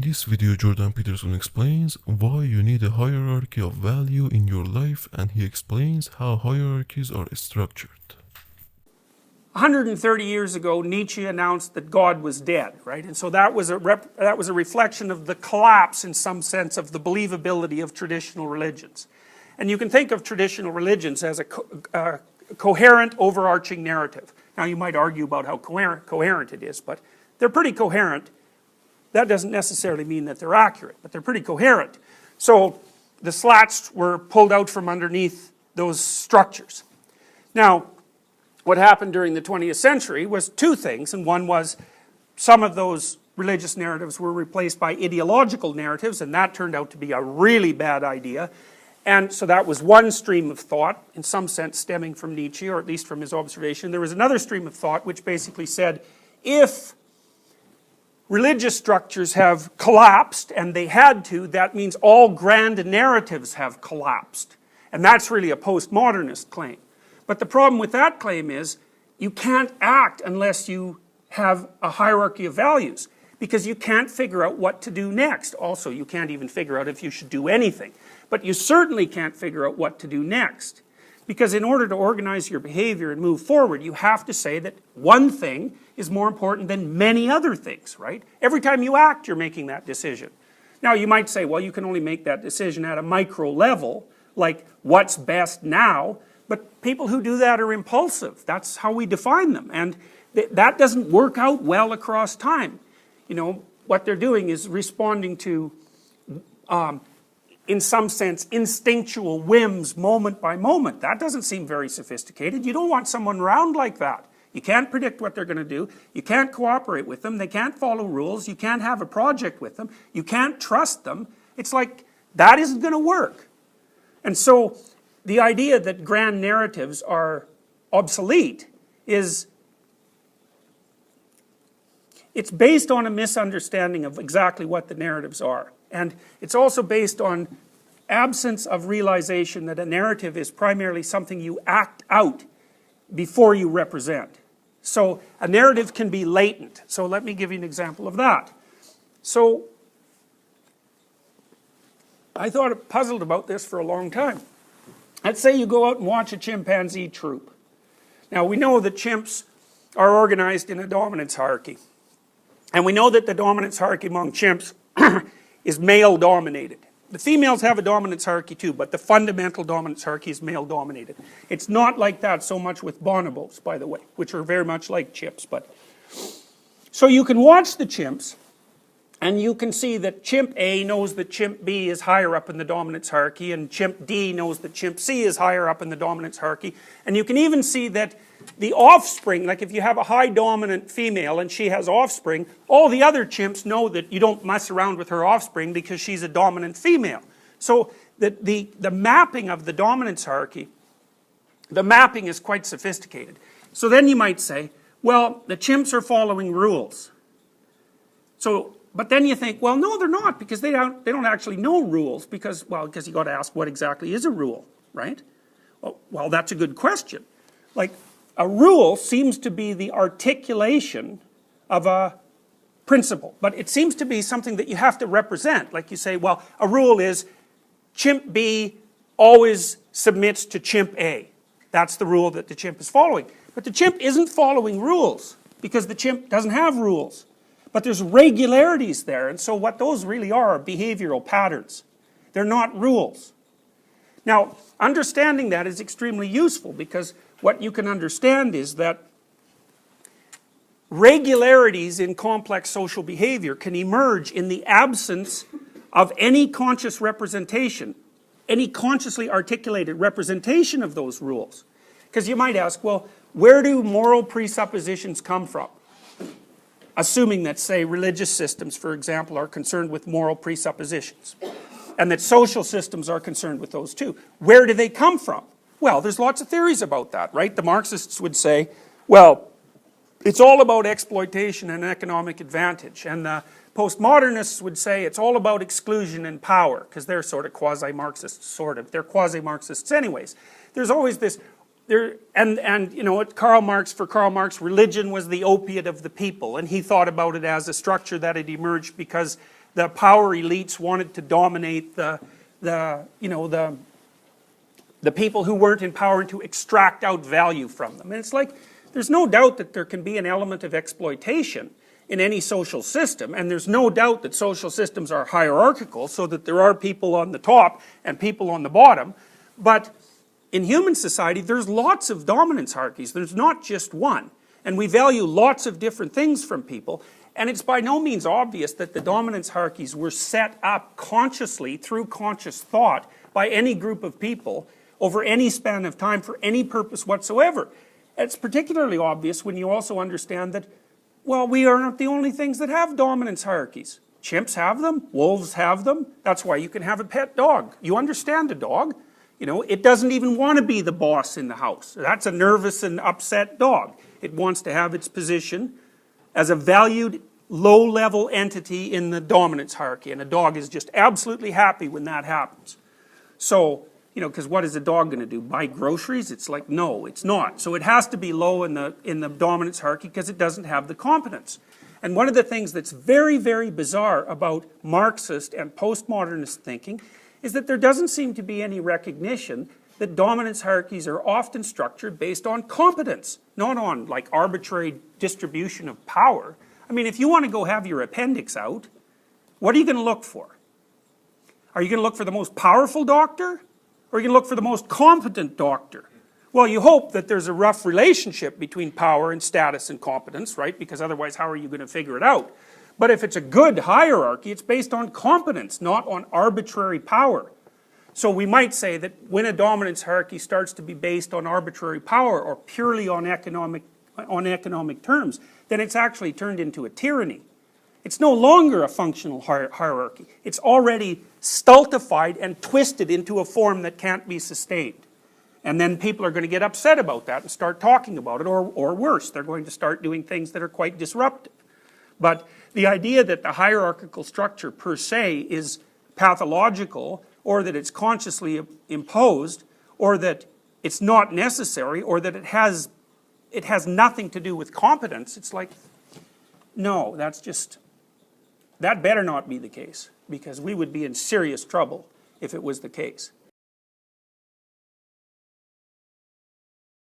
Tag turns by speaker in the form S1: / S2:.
S1: this video, Jordan Peterson explains why you need a hierarchy of value in your life, and he explains how hierarchies are structured.
S2: 130 years ago, Nietzsche announced that God was dead, right? And so that was a reflection of the collapse, in some sense, of the believability of traditional religions. And you can think of traditional religions as a coherent, overarching narrative. Now, you might argue about how coherent it is, but they're pretty coherent. That doesn't necessarily mean that they're accurate, but they're pretty coherent. So the slats were pulled out from underneath those structures. Now, what happened during the 20th century was two things, and one was some of those religious narratives were replaced by ideological narratives, and that turned out to be a really bad idea. And so that was one stream of thought, in some sense stemming from Nietzsche, or at least from his observation. There was another stream of thought which basically said, if religious structures have collapsed, and they had to, that means all grand narratives have collapsed. And that's really a postmodernist claim. But the problem with that claim is, you can't act unless you have a hierarchy of values, because you can't figure out what to do next. Also, you can't even figure out if you should do anything. But you certainly can't figure out what to do next. Because in order to organize your behavior and move forward, you have to say that one thing is more important than many other things, right? Every time you act, you're making that decision. Now, you might say, well, you can only make that decision at a micro level, like what's best now. But people who do that are impulsive. That's how we define them. And that doesn't work out well across time. You know, what they're doing is responding to, in some sense, instinctual whims moment by moment. That doesn't seem very sophisticated. You don't want someone around like that. You can't predict what they're going to do. You can't cooperate with them. They can't follow rules. You can't have a project with them. You can't trust them. It's like, that isn't going to work. And so the idea that grand narratives are obsolete is, it's based on a misunderstanding of exactly what the narratives are. And it's also based on absence of realization that a narrative is primarily something you act out before you represent. So a narrative can be latent. So let me give you an example of that. So I thought puzzled about this for a long time. Let's say you go out and watch a chimpanzee troop. Now, we know that chimps are organized in a dominance hierarchy. And we know that the dominance hierarchy among chimps is male dominated. The females have a dominance hierarchy too, but the fundamental dominance hierarchy is male dominated. It's not like that so much with bonobos, by the way, which are very much like chimps. So you can watch the chimps, and you can see that chimp A knows that chimp B is higher up in the dominance hierarchy, and chimp D knows that chimp C is higher up in the dominance hierarchy. And you can even see that the offspring, like if you have a high dominant female and she has offspring, all the other chimps know that you don't mess around with her offspring because she's a dominant female. So the mapping of the dominance hierarchy, the mapping is quite sophisticated. So then you might say, well, the chimps are following rules. But then you think, well, no, they're not, because they don't actually know rules, because you got to ask what exactly is a rule, right? Well, that's a good question. Like, a rule seems to be the articulation of a principle, but it seems to be something that you have to represent. Like you say, well, a rule is chimp B always submits to chimp A. That's the rule that the chimp is following. But the chimp isn't following rules, because the chimp doesn't have rules. But there's regularities there, and so what those really are behavioral patterns. They're not rules. Now, understanding that is extremely useful, because what you can understand is that regularities in complex social behavior can emerge in the absence of any conscious representation, any consciously articulated representation of those rules. Because you might ask, well, where do moral presuppositions come from? Assuming that, say, religious systems, for example, are concerned with moral presuppositions, and that social systems are concerned with those too. Where do they come from? Well, there's lots of theories about that, right? The Marxists would say, well, it's all about exploitation and economic advantage. And the postmodernists would say it's all about exclusion and power, because they're sort of quasi-Marxists, sort of. They're quasi-Marxists anyways. There's always this, and you know, for Karl Marx, religion was the opiate of the people, and he thought about it as a structure that had emerged because the power elites wanted to dominate the people who weren't in power and to extract out value from them. And it's like, there's no doubt that there can be an element of exploitation in any social system, and there's no doubt that social systems are hierarchical, so that there are people on the top and people on the bottom. But in human society, there's lots of dominance hierarchies. There's not just one. And we value lots of different things from people. And it's by no means obvious that the dominance hierarchies were set up consciously through conscious thought by any group of people over any span of time for any purpose whatsoever. It's particularly obvious when you also understand that, well, we are not the only things that have dominance hierarchies. Chimps have them, wolves have them. That's why you can have a pet dog. You understand a dog. You know, it doesn't even want to be the boss in the house. That's a nervous and upset dog. It wants to have its position as a valued, low-level entity in the dominance hierarchy, and a dog is just absolutely happy when that happens. So, you know, because what is a dog going to do? Buy groceries? It's like, no, it's not. So it has to be low in the dominance hierarchy because it doesn't have the competence. And one of the things that's very, very bizarre about Marxist and postmodernist thinking is that there doesn't seem to be any recognition that dominance hierarchies are often structured based on competence, not on like arbitrary distribution of power. I mean, if you want to go have your appendix out, what are you going to look for? Are you going to look for the most powerful doctor? Or are you going to look for the most competent doctor? Well, you hope that there's a rough relationship between power and status and competence, right? Because otherwise, how are you going to figure it out? But if it's a good hierarchy, it's based on competence, not on arbitrary power. So we might say that when a dominance hierarchy starts to be based on arbitrary power or purely on economic terms, then it's actually turned into a tyranny. It's no longer a functional hierarchy. It's already stultified and twisted into a form that can't be sustained. And then people are going to get upset about that and start talking about it, or worse, they're going to start doing things that are quite disruptive. But the idea that the hierarchical structure per se is pathological, or that it's consciously imposed, or that it's not necessary, or that it has nothing to do with competence, it's like, no, that better not be the case, because we would be in serious trouble if it was the case.